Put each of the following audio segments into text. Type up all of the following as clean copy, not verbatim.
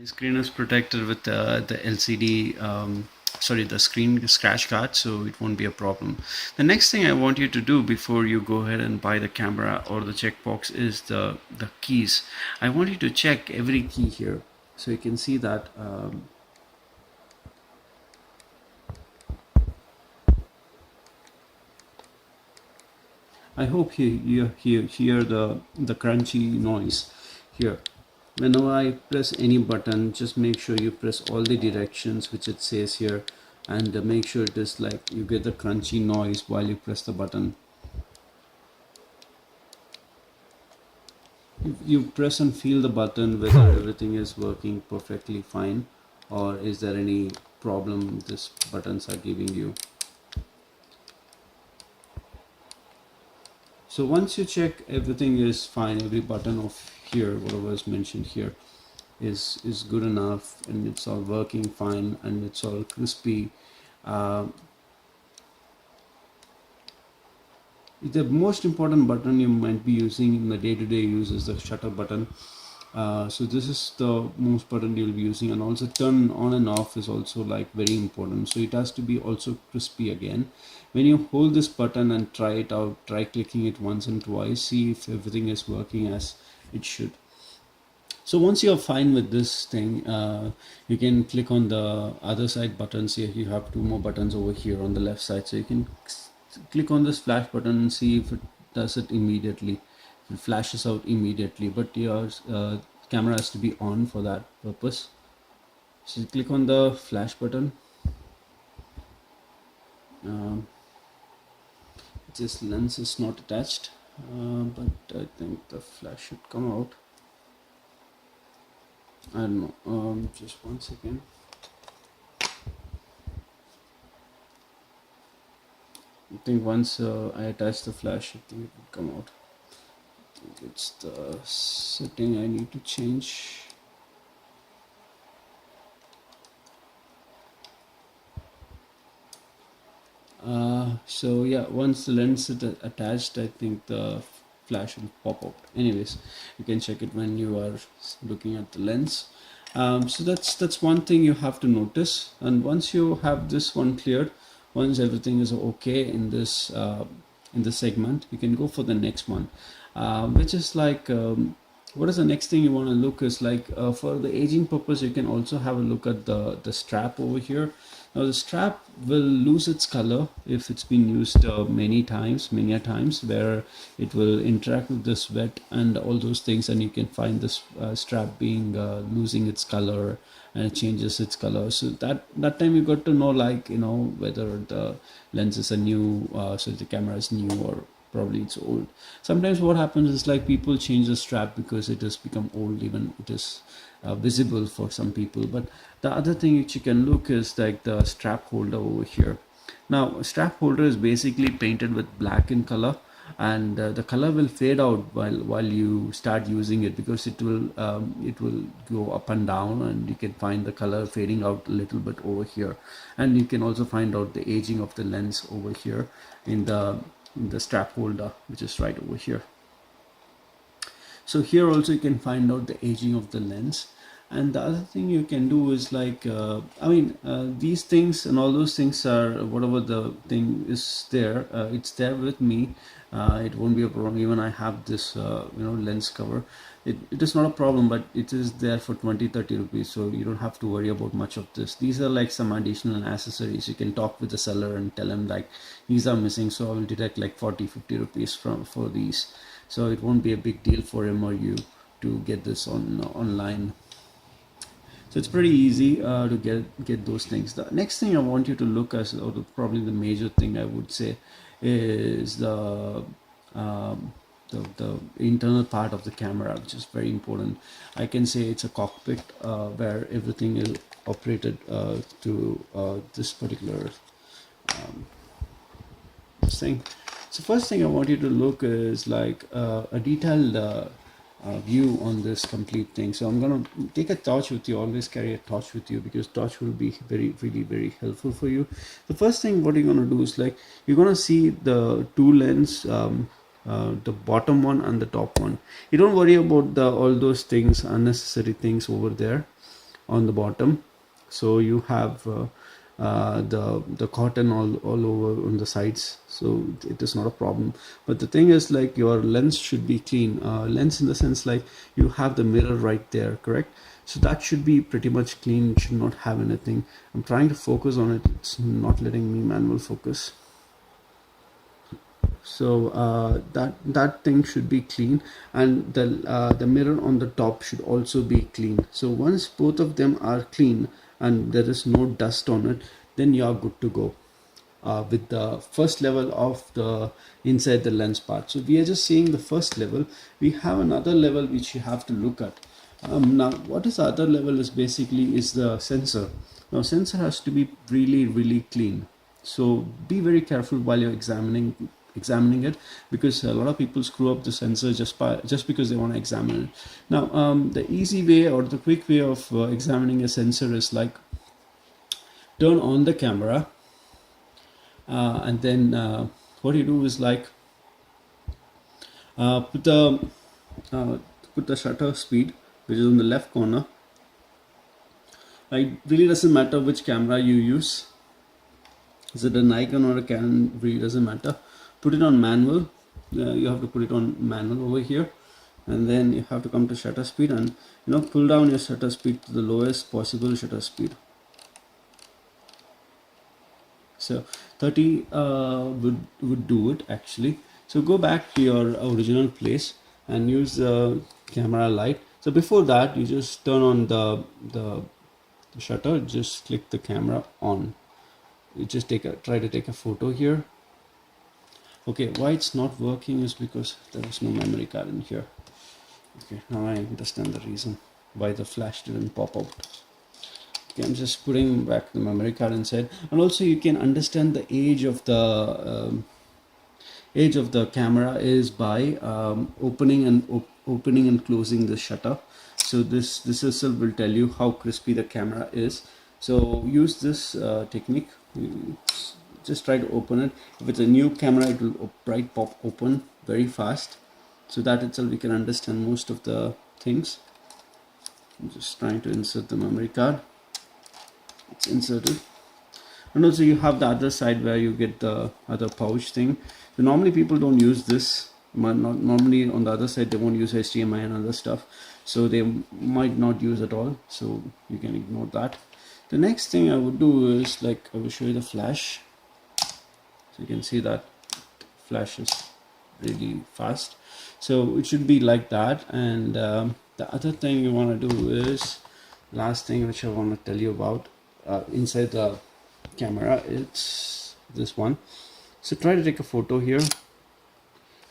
Screen is protected with the LCD, sorry, the screen scratch card, so it won't be a problem. The next thing I want you to do before you go ahead and buy the camera or the checkbox is the keys. I want you to check every key here, so you can see that. I hope you hear the crunchy noise here. Whenever I press any button, just make sure you press all the directions which it says here, and make sure it is like you get the crunchy noise while you press the button. You press and feel the button whether everything is working perfectly fine, or is there any problem these buttons are giving you. So once you check everything is fine, every button of here, whatever is mentioned here, is good enough, and it's all working fine, and it's all crispy. The most important button you might be using in the day-to-day use is the shutter button. So this is the most button you'll be using, and also turn on and off is also like very important. So it has to be also crispy again. When you hold this button and try it out, try clicking it once and twice, see if everything is working as it should. So once you're fine with this thing, you can click on the other side buttons here. You have two more buttons over here on the left side, so you can click on this flash button and see if it does it immediately. It flashes out immediately, but your camera has to be on for that purpose. So you click on the flash button. This lens is not attached, but I think the flash should come out. I don't know, just one second. I think once I attach the flash, I think it will come out. I think it's the setting I need to change. So yeah, once the lens is attached, I think the flash will pop out. Anyways, you can check it when you are looking at the lens. So that's one thing you have to notice. And once you have this one cleared, once everything is okay in this segment, you can go for the next one, which is like what is the next thing you want to look is like for the aging purpose. You can also have a look at the strap over here. Now the strap will lose its color if it's been used many a times, where it will interact with the sweat and all those things, and you can find this strap being losing its color, and it changes its color. So that time you got to know, like, you know, whether the lenses are new, so the camera is new, or probably it's old. Sometimes what happens is like people change the strap because it has become old, even it is visible for some people. But the other thing which you can look is like the strap holder over here. Now strap holder is basically painted with black in color, and the color will fade out while you start using it, because it will go up and down, and you can find the color fading out a little bit over here. And you can also find out the aging of the lens over here in the strap holder, which is right over here. So here also you can find out the aging of the lens. And the other thing you can do is like these things and all those things are, whatever the thing is there, it's there with me. It won't be a problem. Even I have this lens cover. It is not a problem, but it is there for 20-30 rupees, so you don't have to worry about much of this. These are like some additional accessories. You can talk with the seller and tell him like these are missing, so I will deduct like 40-50 rupees for these. So it won't be a big deal for him or you to get this online. So it's pretty easy to get those things. The next thing I want you to look at, or probably the major thing I would say, is the internal part of the camera, which is very important. I can say it's a cockpit where everything is operated to this particular thing. So first thing I want you to look is like a detailed view on this complete thing. So I'm gonna take a torch with you. Always carry a torch with you, because torch will be very helpful for you. The first thing what you're gonna do is like you're gonna see the two lens, the bottom one and the top one. You don't worry about all those things, unnecessary things over there. on the bottom, so you have the cotton all over on the sides, so it is not a problem. But the thing is, like, your lens should be clean, lens in the sense, like, you have the mirror right there, correct? So that should be pretty much clean. It should not have anything. I'm trying to focus on it, it's not letting me manual focus. So that thing should be clean, and the mirror on the top should also be clean. So once both of them are clean and there is no dust on it, then you are good to go with the first level of the inside the lens part. So we are just seeing the first level. We have another level which you have to look at. Now what is the other level is basically is the sensor. Now sensor has to be really clean, so be very careful while you're examining it, because a lot of people screw up the sensor just because they want to examine it. Now the easy way or the quick way of examining a sensor is like, turn on the camera, and then what you do is like put the shutter speed, which is on the left corner. It really doesn't matter which camera you use. Is it a Nikon or a Canon? Really doesn't matter. Put it on manual. You have to put it on manual over here, and then you have to come to shutter speed, and pull down your shutter speed to the lowest possible shutter speed. So 30 would do it actually. So go back to your original place and use the camera light. So before that, you just turn on the shutter. Just click the camera on. You just try to take a photo here. Okay, why it's not working is because there is no memory card in here. Okay, now I understand the reason why the flash didn't pop out. Okay, I'm just putting back the memory card inside, and also you can understand the age of the camera is by opening and closing the shutter. So this itself will tell you how crispy the camera is. So use this technique. Just try to open it. If it's a new camera, it will pop open very fast. So that itself we can understand most of the things. I'm just trying to insert the memory card. It's inserted. And also you have the other side where you get the other pouch thing. So normally people don't use this. Normally on the other side they won't use HDMI and other stuff, so they might not use at all, so you can ignore that. The next thing I would do is, like, I will show you the flash. So you can see that flash is really fast, so it should be like that. And the other thing you want to do is, last thing which I want to tell you about inside the camera, it's this one. So try to take a photo here.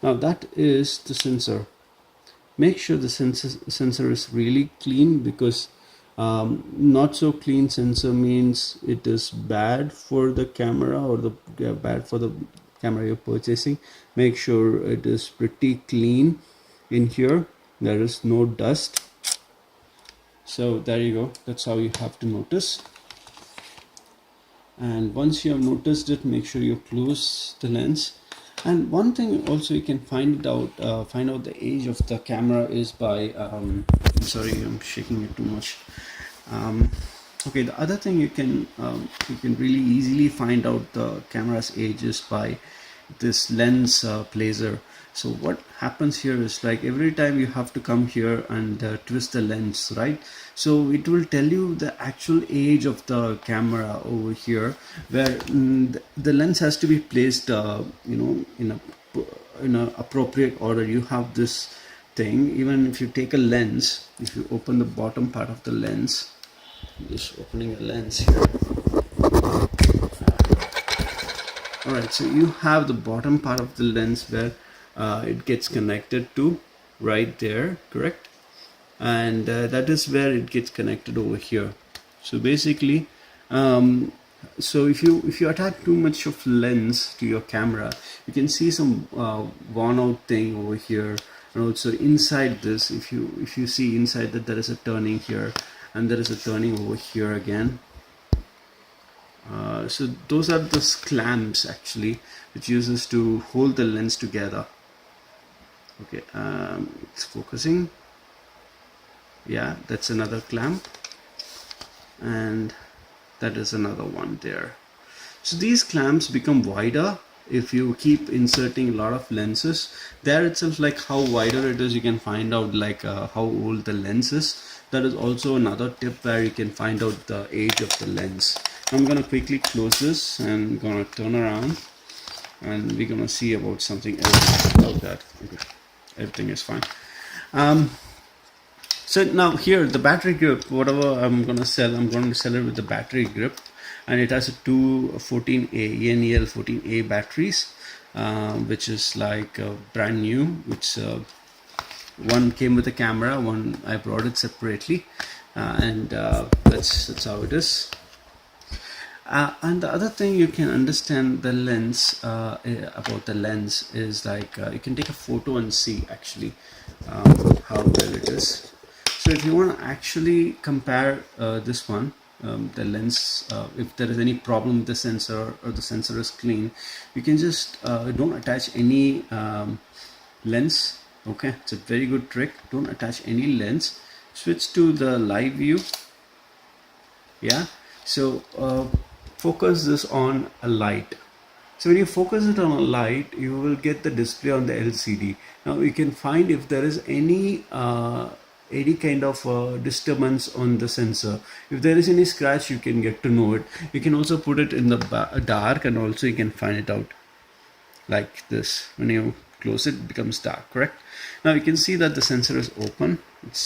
Now that is the sensor. Make sure the sensor is really clean, because not so clean sensor means it is bad for the camera, or bad for the camera you're purchasing. Make sure it is pretty clean in here. There is no dust. So there you go. That's how you have to notice. And once you have noticed it, make sure you close the lens. And one thing also you can find out the age of the camera is by sorry, I'm shaking it too much. Okay, the other thing you can really easily find out the camera's age is by this lens placer. So what happens here is, like, every time you have to come here and twist the lens, right? So it will tell you the actual age of the camera over here, where the lens has to be placed in a appropriate order. You have this thing. Even if you take a lens, if you open the bottom part of the lens, just opening the lens here. Alright, so you have the bottom part of the lens where it gets connected to, right there, correct? And that is where it gets connected over here. So basically, so if you attach too much of lens to your camera, you can see some worn out thing over here. And also inside this, if you see inside that, there is a turning here, and there is a turning over here again. So those are the clamps actually, which uses to hold the lens together. Okay, it's focusing. Yeah, that's another clamp. and that is another one there. So these clamps become wider if you keep inserting a lot of lenses. There itself, like how wider it is, you can find out like how old the lens is. That is also another tip where you can find out the age of the lens. I'm gonna quickly close this and gonna turn around, and we're gonna see about something else about that. Okay, everything is fine. So now here the battery grip, whatever I'm going to sell it with the battery grip, and it has two 14A ENEL 14A batteries, which is like brand new, which one came with a camera, one I brought it separately, and that's how it is. And the other thing you can understand the lens about the lens is like you can take a photo and see actually how well it is. So if you want to actually compare this one, the lens, if there is any problem with the sensor or the sensor is clean, you can just don't attach any lens. Okay, it's a very good trick. Don't attach any lens. Switch to the live view. Yeah, so focus this on a light. So when you focus it on a light, you will get the display on the LCD. Now you can find if there is any kind of disturbance on the sensor. If there is any scratch, you can get to know it. You can also put it in the dark, and also you can find it out like this. When you close it, it becomes dark, correct? Now you can see that the sensor is open.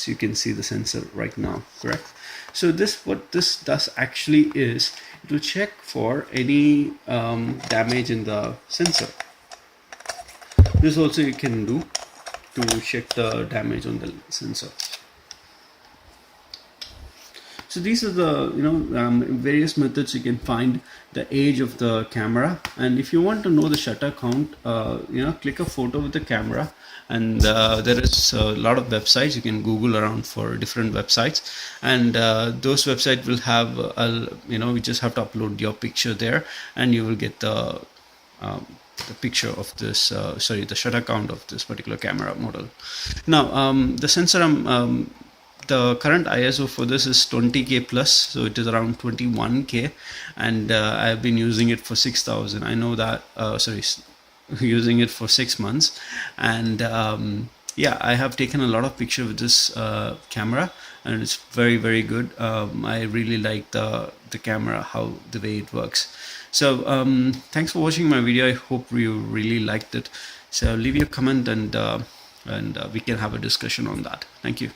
You can see the sensor right now, correct? So what this does actually is it will check for any damage in the sensor. This also you can do to check the damage on the sensor. So these are the various methods you can find the age of the camera. And if you want to know the shutter count, click a photo with the camera, and there is a lot of websites. You can Google around for different websites, and those websites will have you just have to upload your picture there, and you will get the picture of this the shutter count of this particular camera model. Now the sensor the current ISO for this is 20K plus, so it is around 21K, and I've been using it for 6,000. I know that using it for 6 months, and I have taken a lot of pictures with this camera, and it's very, very good. I really like the camera, how the way it works. So thanks for watching my video. I hope you really liked it. So leave your comment, and we can have a discussion on that. Thank you.